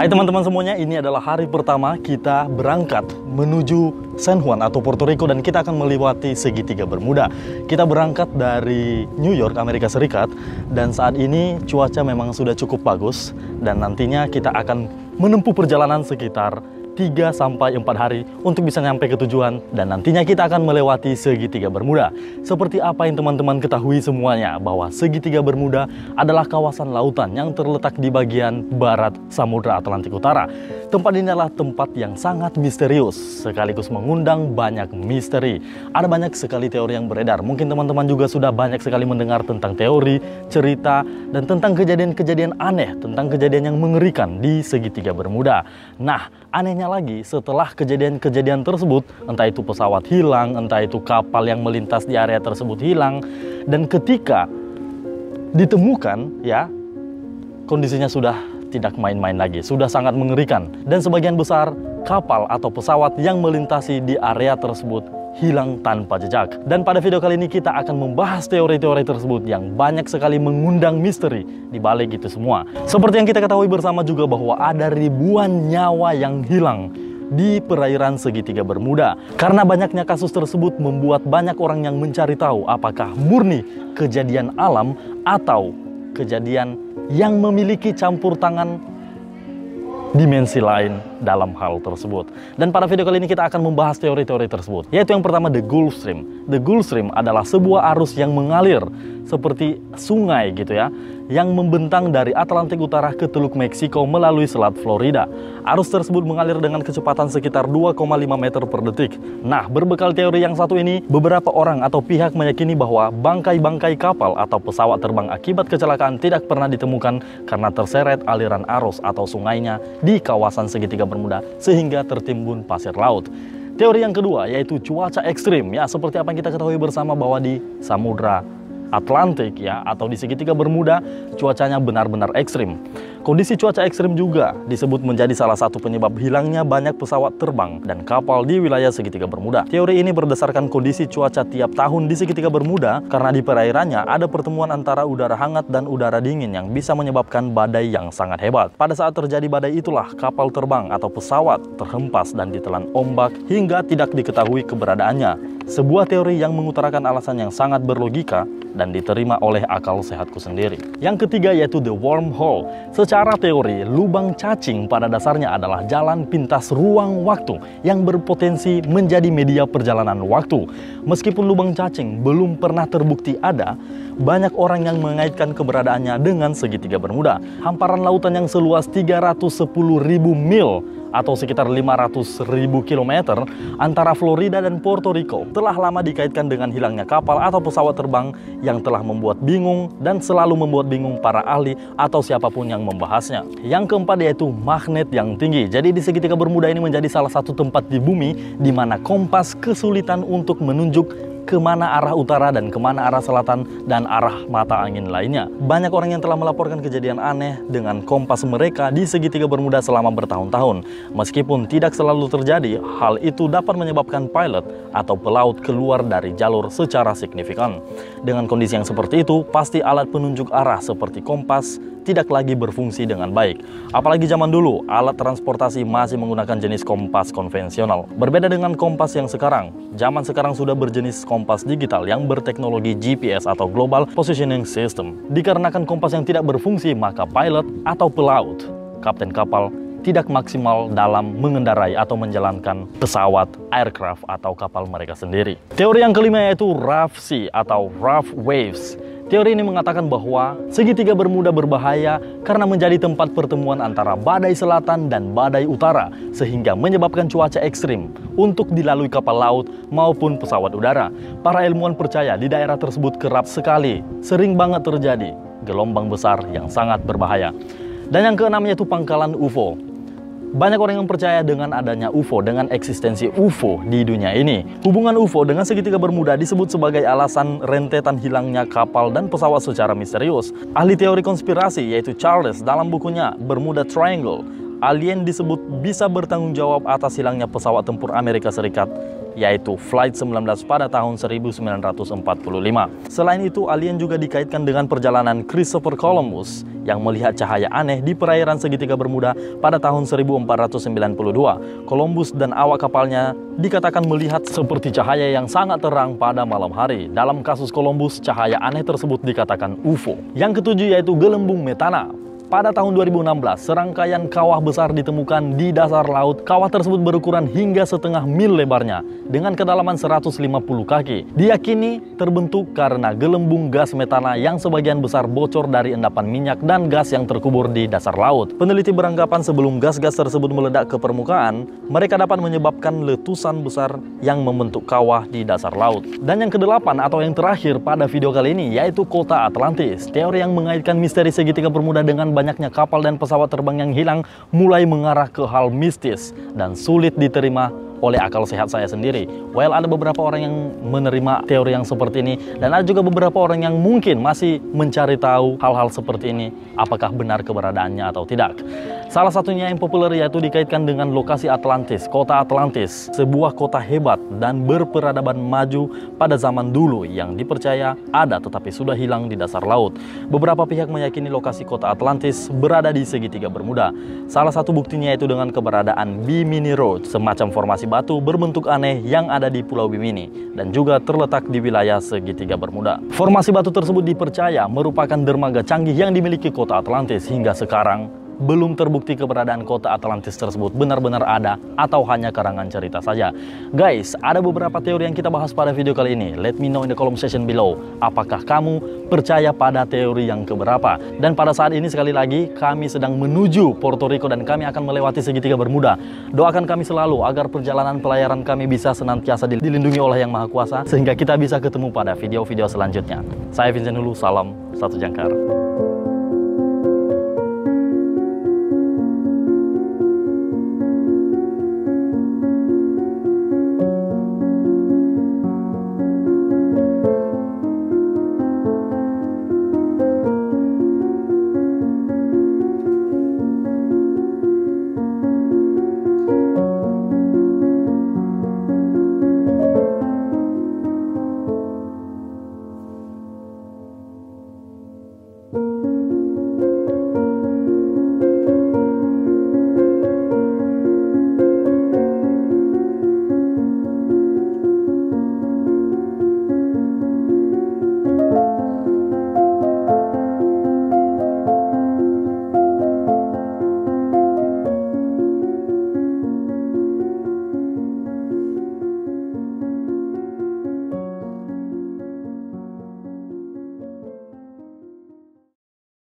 Hai teman-teman semuanya, ini adalah hari pertama kita berangkat menuju San Juan atau Puerto Rico dan kita akan melewati segitiga Bermuda. Kita berangkat dari New York, Amerika Serikat, dan saat ini cuaca memang sudah cukup bagus dan nantinya kita akan menempuh perjalanan sekitar 3-4 hari untuk bisa nyampe ke tujuan dan nantinya kita akan melewati segitiga Bermuda. Seperti apa yang teman-teman ketahui semuanya bahwa segitiga Bermuda adalah kawasan lautan yang terletak di bagian barat Samudra Atlantik Utara. Tempat ini adalah tempat yang sangat misterius sekaligus mengundang banyak misteri. Ada banyak sekali teori yang beredar. Mungkin teman-teman juga sudah banyak sekali mendengar tentang teori, cerita, dan tentang kejadian-kejadian aneh, tentang kejadian yang mengerikan di segitiga Bermuda. Nah, anehnya lagi, setelah kejadian-kejadian tersebut, entah itu pesawat hilang, entah itu kapal yang melintas di area tersebut hilang, dan ketika ditemukan, ya, kondisinya sudah tidak main-main lagi, sudah sangat mengerikan. Dan sebagian besar kapal atau pesawat yang melintasi di area tersebut hilang tanpa jejak. Dan pada video kali ini kita akan membahas teori-teori tersebut yang banyak sekali mengundang misteri di balik itu semua. Seperti yang kita ketahui bersama juga bahwa ada ribuan nyawa yang hilang di perairan segitiga Bermuda. Karena banyaknya kasus tersebut membuat banyak orang yang mencari tahu apakah murni kejadian alam atau kejadian yang memiliki campur tangan dimensi lain dalam hal tersebut. Dan pada video kali ini kita akan membahas teori-teori tersebut, yaitu yang pertama, the Gulf Stream. The Gulf Stream adalah sebuah arus yang mengalir seperti sungai gitu ya, yang membentang dari Atlantik Utara ke Teluk Meksiko melalui Selat Florida. Arus tersebut mengalir dengan kecepatan sekitar 2,5 meter per detik. Nah, berbekal teori yang satu ini, beberapa orang atau pihak meyakini bahwa bangkai-bangkai kapal atau pesawat terbang akibat kecelakaan tidak pernah ditemukan karena terseret aliran arus atau sungainya di kawasan segitiga Bermuda sehingga tertimbun pasir laut. Teori yang kedua yaitu cuaca ekstrim, ya, seperti apa yang kita ketahui bersama bahwa di Samudra Atlantik ya atau di segitiga Bermuda cuacanya benar-benar ekstrim. Kondisi cuaca ekstrim juga disebut menjadi salah satu penyebab hilangnya banyak pesawat terbang dan kapal di wilayah segitiga Bermuda. Teori ini berdasarkan kondisi cuaca tiap tahun di segitiga Bermuda karena di perairannya ada pertemuan antara udara hangat dan udara dingin yang bisa menyebabkan badai yang sangat hebat. Pada saat terjadi badai itulah kapal terbang atau pesawat terhempas dan ditelan ombak hingga tidak diketahui keberadaannya. Sebuah teori yang mengutarakan alasan yang sangat berlogika dan diterima oleh akal sehatku sendiri. Yang ketiga yaitu the wormhole. Secara teori, lubang cacing pada dasarnya adalah jalan pintas ruang waktu yang berpotensi menjadi media perjalanan waktu. Meskipun lubang cacing belum pernah terbukti ada, banyak orang yang mengaitkan keberadaannya dengan segitiga Bermuda. Hamparan lautan yang seluas 310.000 mil atau sekitar 500.000 kilometer antara Florida dan Puerto Rico telah lama dikaitkan dengan hilangnya kapal atau pesawat terbang yang telah membuat bingung dan selalu membuat bingung para ahli atau siapapun yang membahasnya. Yang keempat yaitu magnet yang tinggi. Jadi di segitiga Bermuda ini menjadi salah satu tempat di bumi di mana kompas kesulitan untuk menunjuk kemana arah utara dan kemana arah selatan dan arah mata angin lainnya. Banyak orang yang telah melaporkan kejadian aneh dengan kompas mereka di segitiga Bermuda selama bertahun-tahun. Meskipun tidak selalu terjadi, hal itu dapat menyebabkan pilot atau pelaut keluar dari jalur secara signifikan. Dengan kondisi yang seperti itu, pasti alat penunjuk arah seperti kompas tidak lagi berfungsi dengan baik. Apalagi zaman dulu, alat transportasi masih menggunakan jenis kompas konvensional. Berbeda dengan kompas yang sekarang, zaman sekarang sudah berjenis kompas digital yang berteknologi GPS atau Global Positioning System. Dikarenakan kompas yang tidak berfungsi, maka pilot atau pelaut, kapten kapal, tidak maksimal dalam mengendarai atau menjalankan pesawat, aircraft, atau kapal mereka sendiri. Teori yang kelima yaitu rough sea atau rough waves. Teori ini mengatakan bahwa segitiga Bermuda berbahaya karena menjadi tempat pertemuan antara badai selatan dan badai utara, sehingga menyebabkan cuaca ekstrim untuk dilalui kapal laut maupun pesawat udara. Para ilmuwan percaya di daerah tersebut kerap sekali, sering banget terjadi gelombang besar yang sangat berbahaya. Dan yang keenam yaitu pangkalan UFO. Banyak orang yang percaya dengan adanya UFO, dengan eksistensi UFO di dunia ini. Hubungan UFO dengan segitiga Bermuda disebut sebagai alasan rentetan hilangnya kapal dan pesawat secara misterius. Ahli teori konspirasi yaitu Charles dalam bukunya Bermuda Triangle, alien disebut bisa bertanggung jawab atas hilangnya pesawat tempur Amerika Serikat yaitu Flight 19 pada tahun 1945. Selain itu, alien juga dikaitkan dengan perjalanan Christopher Columbus yang melihat cahaya aneh di perairan segitiga Bermuda pada tahun 1492. Columbus dan awak kapalnya dikatakan melihat seperti cahaya yang sangat terang pada malam hari. Dalam kasus Columbus, cahaya aneh tersebut dikatakan UFO. Yang ketujuh yaitu gelembung metana. Pada tahun 2016, serangkaian kawah besar ditemukan di dasar laut. Kawah tersebut berukuran hingga setengah mil lebarnya dengan kedalaman 150 kaki. Diyakini terbentuk karena gelembung gas metana yang sebagian besar bocor dari endapan minyak dan gas yang terkubur di dasar laut. Peneliti beranggapan sebelum gas-gas tersebut meledak ke permukaan, mereka dapat menyebabkan letusan besar yang membentuk kawah di dasar laut. Dan yang kedelapan atau yang terakhir pada video kali ini yaitu kota Atlantis. Teori yang mengaitkan misteri segitiga Bermuda dengan banyaknya kapal dan pesawat terbang yang hilang mulai mengarah ke hal mistis dan sulit diterima oleh akal sehat saya sendiri. Well, ada beberapa orang yang menerima teori yang seperti ini dan ada juga beberapa orang yang mungkin masih mencari tahu hal-hal seperti ini, apakah benar keberadaannya atau tidak. Salah satunya yang populer yaitu dikaitkan dengan lokasi Atlantis, kota Atlantis, sebuah kota hebat dan berperadaban maju pada zaman dulu yang dipercaya ada tetapi sudah hilang di dasar laut. Beberapa pihak meyakini lokasi kota Atlantis berada di segitiga Bermuda. Salah satu buktinya yaitu dengan keberadaan Bimini Road, semacam formasi batu berbentuk aneh yang ada di Pulau Bimini dan juga terletak di wilayah segitiga Bermuda. Formasi batu tersebut dipercaya merupakan dermaga canggih yang dimiliki kota Atlantis. Hingga sekarang belum terbukti keberadaan kota Atlantis tersebut benar-benar ada atau hanya karangan cerita saja. Guys, ada beberapa teori yang kita bahas pada video kali ini. Let me know in the comment section below. Apakah kamu percaya pada teori yang keberapa? Dan pada saat ini sekali lagi kami sedang menuju Puerto Rico dan kami akan melewati segitiga Bermuda. Doakan kami selalu agar perjalanan pelayaran kami bisa senantiasa dilindungi oleh Yang Maha Kuasa sehingga kita bisa ketemu pada video-video selanjutnya. Saya Vincent Hulu, salam satu jangkar.